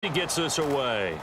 He gets this away.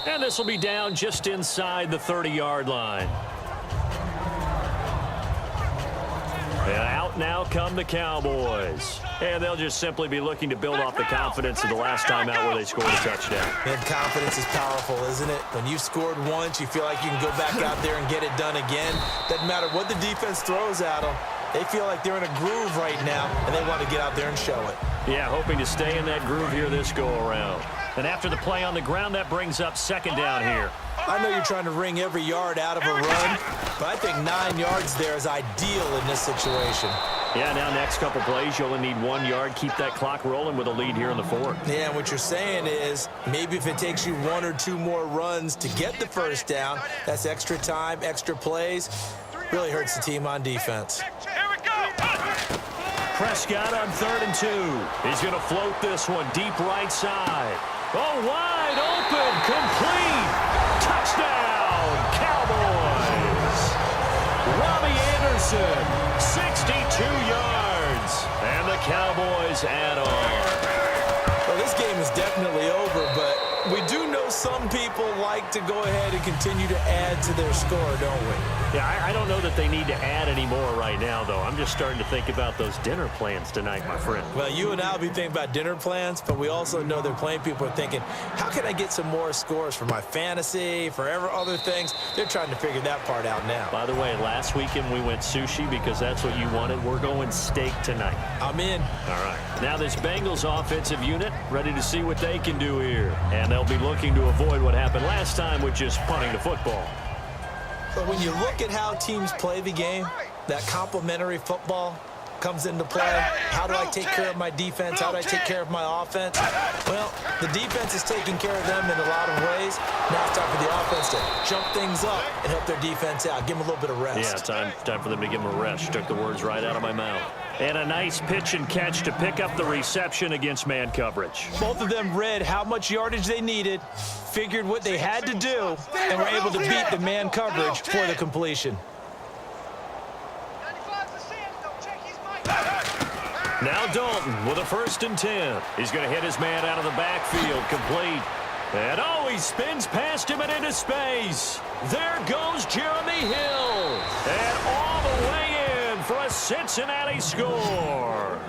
And this will be down just inside the 30-yard line. And out now come the Cowboys. And they'll just simply be looking to build off the confidence of the last time out where they scored a touchdown. And confidence is powerful, isn't it? When you've scored once, you feel like you can go back out there and get it done again. Doesn't matter what the defense throws at them. They feel like they're in a groove right now, and they want to get out there and show it. Yeah, hoping to stay in that groove here this go-around. And after the play on the ground, that brings up second down here. I know you're trying to wring every yard out of a run, but I think 9 yards there is ideal in this situation. Yeah, now next couple plays, you only need 1 yard. Keep that clock rolling with a lead here in the fourth. Yeah, and what you're saying is maybe if it takes you 1 or 2 more runs to get the first down, that's extra time, extra plays. Really hurts the team on defense. Prescott on 3rd and 2. He's going to float this one deep right side. Oh, wide open, complete. Touchdown, Cowboys. Robbie Anderson, 62 yards. And the Cowboys add on. Well, this game is definitely over, but we do know some people like to go ahead and continue to add to their score, don't we? Yeah, I don't know that they need to add any more right now, though. I'm just starting to think about those dinner plans tonight, my friend. Well, you and I will be thinking about dinner plans, but we also know they're playing people are thinking, how can I get some more scores for my fantasy, for other things? They're trying to figure that part out now. By the way, last weekend we went sushi because that's what you wanted. We're going steak tonight. I'm in. All right. Now this Bengals offensive unit ready to see what they can do here. And they'll be looking to avoid what happened last time, which is punting the football. But when you look at how teams play the game, that complementary football comes into play. How do I take care of my defense? How do I take care of my offense? Well, the defense is taking care of them in a lot of ways. Now it's time for the offense to jump things up and help their defense out. Give them a little bit of rest. Yeah, time for them to give them a rest. Took the words right out of my mouth. And a nice pitch and catch to pick up the reception against man coverage. Both of them read how much yardage they needed, figured what they had to do, and were able to beat the man coverage for the completion. Now Dalton with a 1st and 10. He's going to hit his man out of the backfield, complete. And oh, he spins past him and into space. There goes Jeremy Hill. And all the way in for a Cincinnati score.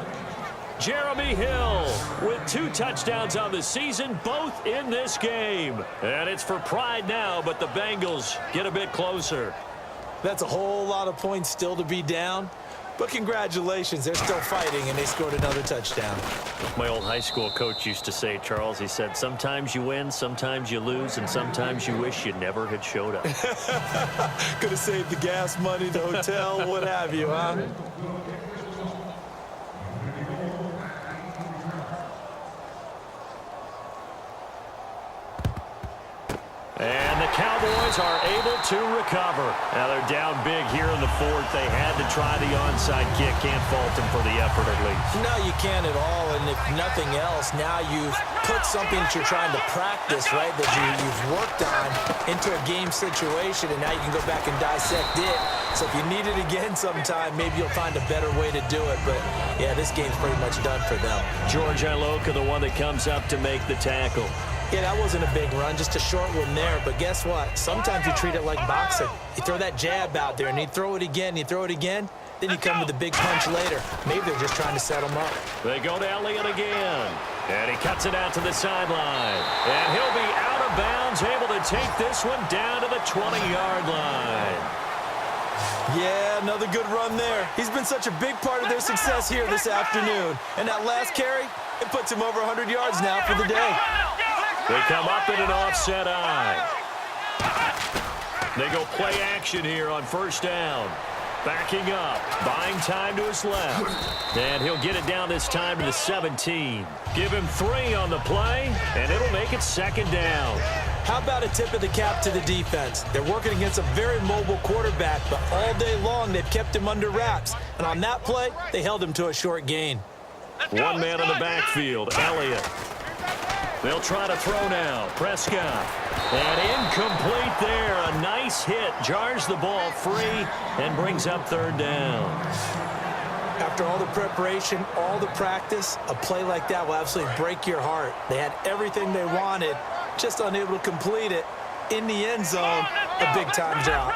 Jeremy Hill with 2 touchdowns on the season, both in this game. And it's for pride now, but the Bengals get a bit closer. That's a whole lot of points still to be down. But congratulations, they're still fighting, and they scored another touchdown. My old high school coach used to say, Charles, he said, sometimes you win, sometimes you lose, and sometimes you wish you never had showed up. Could have saved the gas money, the hotel, what have you, huh? And the Cowboys are able to recover. Now they're down big here in the fourth. They had to try the onside kick. Can't fault them for the effort at least. No, you can't at all. And if nothing else, now you've put something that you're trying to practice, right, that you've worked on into a game situation, and now you can go back and dissect it. So if you need it again sometime, maybe you'll find a better way to do it. But, yeah, this game's pretty much done for them. George Iloka, the one that comes up to make the tackle. Yeah, that wasn't a big run, just a short one there. But guess what? Sometimes you treat it like boxing. You throw that jab out there, and you throw it again, then you come with a big punch later. Maybe they're just trying to set him up. They go to Elliott again. And he cuts it out to the sideline. And he'll be out of bounds, able to take this one down to the 20-yard line. Yeah, another good run there. He's been such a big part of their success here this afternoon. And that last carry, it puts him over 100 yards now for the day. They come up in an offset eye. They go play action here on 1st down. Backing up, buying time to his left. And he'll get it down this time to the 17. Give him 3 on the play, and it'll make it 2nd down. How about a tip of the cap to the defense? They're working against a very mobile quarterback, but all day long they've kept him under wraps. And on that play, they held him to a short gain. One man in the backfield, Elliott. They'll try to throw now. Prescott. And incomplete there. A nice hit. Jars the ball free and brings up 3rd down. After all the preparation, all the practice, a play like that will absolutely break your heart. They had everything they wanted, just unable to complete it. In the end zone, a big-time drop.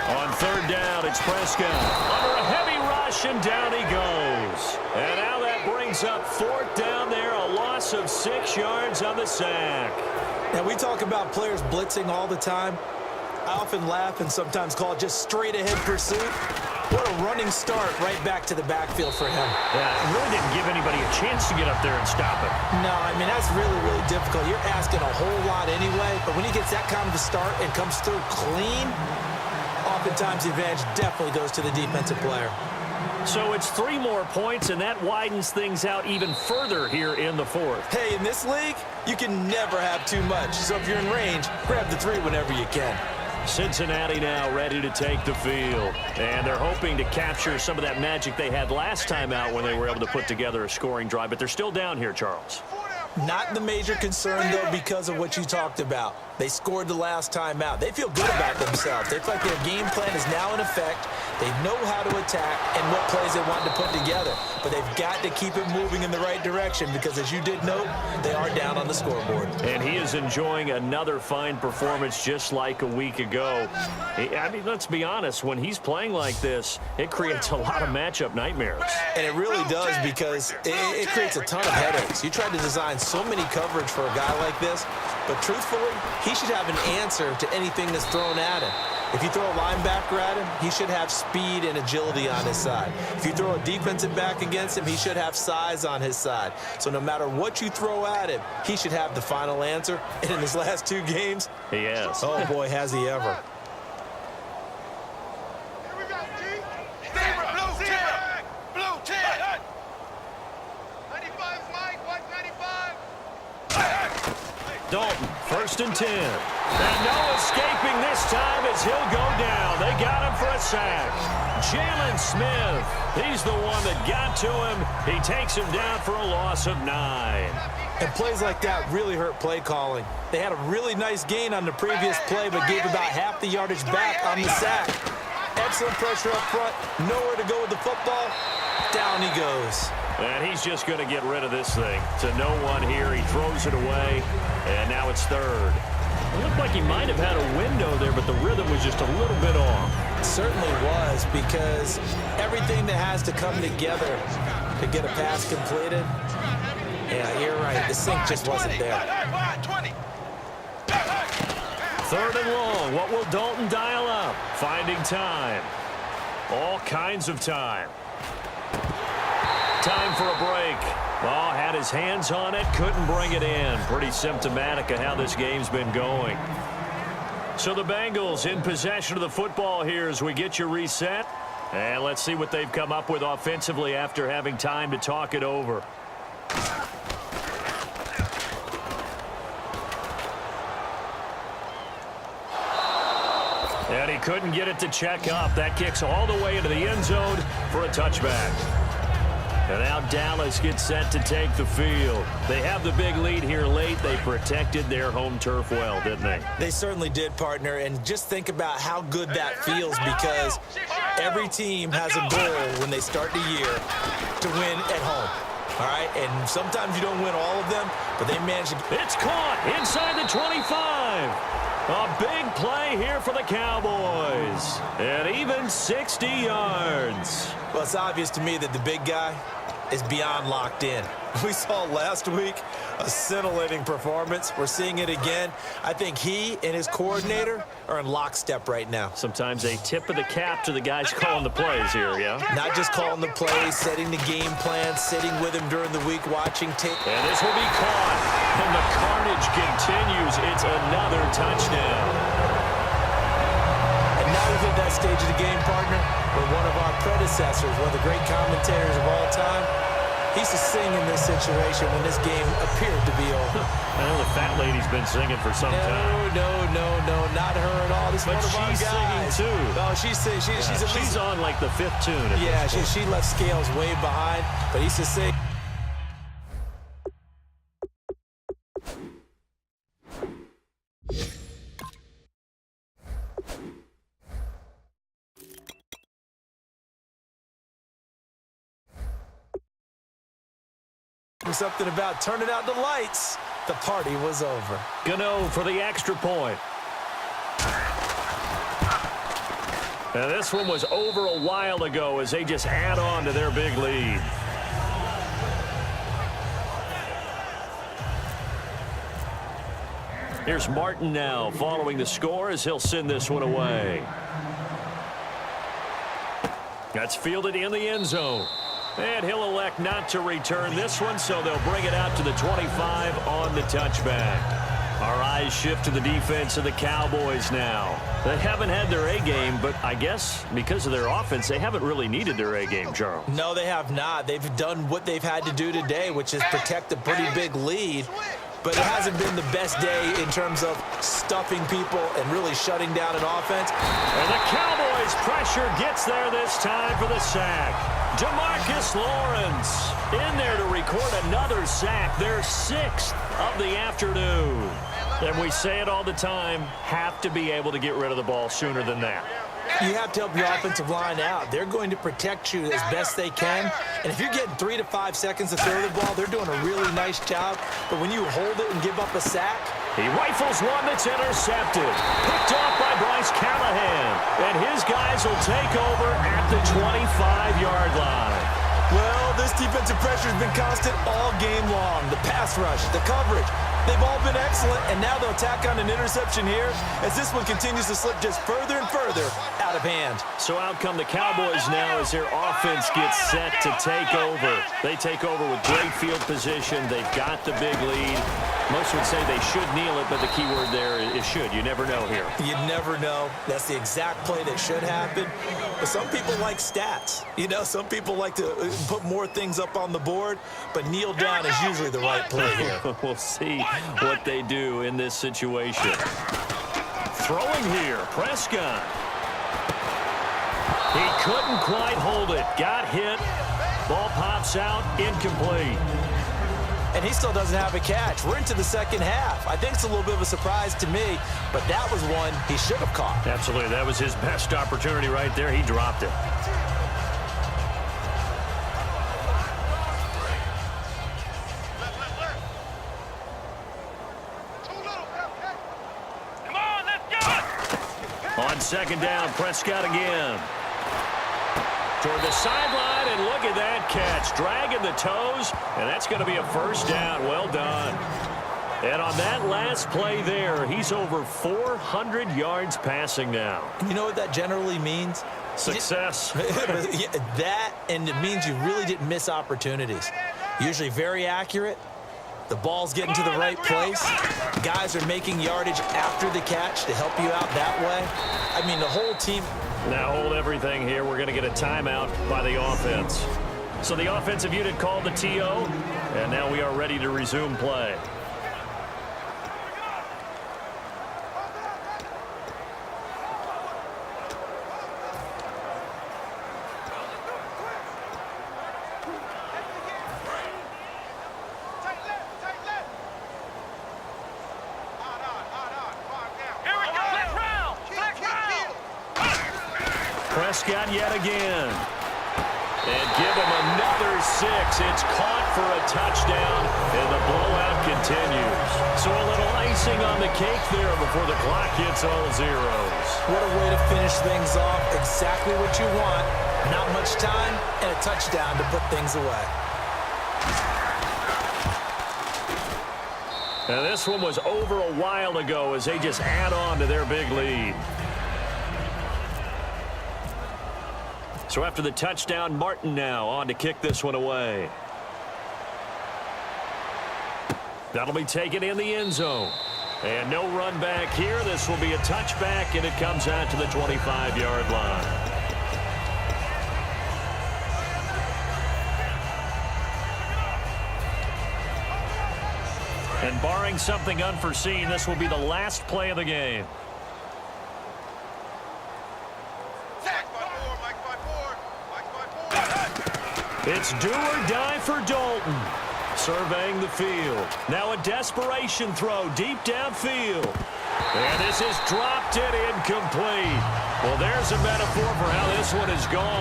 On third down, it's Prescott. Under a heavy rush, and down he goes. And now that brings up fourth down there, a loss of 6 yards on the sack. Now, we talk about players blitzing all the time. I often laugh and sometimes call it just straight-ahead pursuit. What a running start right back to the backfield for him. Yeah, it really didn't give anybody a chance to get up there and stop him. No, I mean, that's really, really difficult. You're asking a whole lot anyway, but when he gets that kind of a start and comes through clean, oftentimes the advantage definitely goes to the defensive player. So it's 3 more points, and that widens things out even further here in the fourth. Hey, in this league, you can never have too much. So if you're in range, grab the 3 whenever you can. Cincinnati now ready to take the field. And they're hoping to capture some of that magic they had last time out when they were able to put together a scoring drive. But they're still down here, Charles. Not the major concern, though, because of what you talked about. They scored the last time out. They feel good about themselves. They feel like their game plan is now in effect. They know how to attack and what plays they want to put together. But they've got to keep it moving in the right direction because, as you did note, they are down on the scoreboard. And he is enjoying another fine performance just like a week ago. I mean, let's be honest. When he's playing like this, it creates a lot of matchup nightmares. And it really does because it creates a ton of headaches. You try to design so many coverage for a guy like this, but truthfully, he should have an answer to anything that's thrown at him. If you throw a linebacker at him, he should have speed and agility on his side. If you throw a defensive back against him, he should have size on his side. So no matter what you throw at him, he should have the final answer. And in his last 2 games, he has. Oh, boy, has he ever. Dalton, 1st and 10. And no escaping this time as he'll go down. They got him for a sack. Jalen Smith, he's the one that got to him. He takes him down for a loss of 9. And plays like that really hurt play calling. They had a really nice gain on the previous play, but gave about half the yardage back on the sack. Excellent pressure up front. Nowhere to go with the football. Down he goes. And he's just going to get rid of this thing. To no one here. He throws it away. And now it's 3rd. It looked like he might have had a window there, but the rhythm was just a little bit off. It certainly was, because everything that has to come together to get a pass completed. Yeah, you're right. The sync just wasn't there. 3rd and long. What will Dalton dial up? Finding time. All kinds of time. Time for a break. Oh, had his hands on it, couldn't bring it in. Pretty symptomatic of how this game's been going. So the Bengals in possession of the football here as we get you reset. And let's see what they've come up with offensively after having time to talk it over. And he couldn't get it to check up. That kicks all the way into the end zone for a touchback. And now Dallas gets set to take the field. They have the big lead here late. They protected their home turf well, didn't they? They certainly did, partner. And just think about how good that feels, because every team has a goal when they start the year to win at home. All right? And sometimes you don't win all of them, but they manage to... It's caught inside the 25. A big play here for the Cowboys. And even 60 yards. Well, it's obvious to me that the big guy is beyond locked in. We saw last week a scintillating performance. We're seeing it again. I think he and his coordinator are in lockstep right now. Sometimes a tip of the cap to the guys calling the plays here, yeah? Not just calling the plays, setting the game plan, sitting with him during the week, watching tape. And this will be caught. And the carnage continues. It's another touchdown. And now we've hit that stage of the game, partner, where one of our predecessors, one of the great commentators of all time, he used to sing in this situation when this game appeared to be over. I know the fat lady's been singing for some time. No, not her at all. This is but one of our she's guys. singing too. Oh, she's singing. She's on like the 5th tune. Yeah, she left Scales way behind, but he used to sing. Something about turning out the lights. The party was over. Gano for the extra point. And this one was over a while ago as they just add on to their big lead. Here's Martin now following the score as he'll send this one away. That's fielded in the end zone. And he'll elect not to return this one, so they'll bring it out to the 25 on the touchback. Our eyes shift to the defense of the Cowboys now. They haven't had their A-game, but I guess because of their offense, they haven't really needed their A-game, Charles. No, they have not. They've done what they've had to do today, which is protect a pretty big lead. But it hasn't been the best day in terms of stuffing people and really shutting down an offense. And the Cowboys' pressure gets there this time for the sack. DeMarcus Lawrence in there to record another sack, their 6th of the afternoon. And we say it all the time, have to be able to get rid of the ball sooner than that. You have to help your offensive line out. They're going to protect you as best they can. And if you're getting 3 to 5 seconds to throw the ball, they're doing a really nice job. But when you hold it and give up a sack, he rifles one that's intercepted. Picked off by Bryce Callahan. And his guys will take over at the 25-yard line. Well, this defensive pressure has been constant all game long. The pass rush, the coverage, they've all been excellent, and now they'll tack on an interception here as this one continues to slip just further and further out of hand. So out come the Cowboys now as their offense gets set to take over. They take over with great field position. They've got the big lead. Most would say they should kneel it, but the key word there is should. You never know here. You never know. That's the exact play that should happen. But some people like stats. You know, some people like to put more things up on the board, but kneel down is usually the right play here. We'll see what they do in this situation. Throwing here, Prescott. He couldn't quite hold it. Got hit. Ball pops out, incomplete. And he still doesn't have a catch. We're into the second half. I think it's a little bit of a surprise to me, but that was one he should have caught. Absolutely. That was his best opportunity right there. He dropped it. On second down, Prescott again. Toward the sideline, and look at that catch. Dragging the toes, and that's going to be a first down. Well done. And on that last play there, he's over 400 yards passing now. You know what that generally means? Success. That, and it means you really didn't miss opportunities. Usually very accurate. The ball's getting to the right place. Guys are making yardage after the catch to help you out that way. I mean, the whole team. Now hold everything here. We're going to get a timeout by the offense. So the offensive unit called the TO, and now we are ready to resume play. Prescott yet again. And give him another 6. It's caught for a touchdown, and the blowout continues. So a little icing on the cake there before the clock hits all zeros. What a way to finish things off. Exactly what you want. Not much time and a touchdown to put things away. Now this one was over a while ago as they just add on to their big lead. So after the touchdown, Martin now on to kick this one away. That'll be taken in the end zone. And no run back here. This will be a touchback, and it comes out to the 25-yard line. And barring something unforeseen, this will be the last play of the game. It's do or die for Dalton. Surveying the field. Now a desperation throw deep downfield. And this is dropped it incomplete. Well, there's a metaphor for how this one is gone.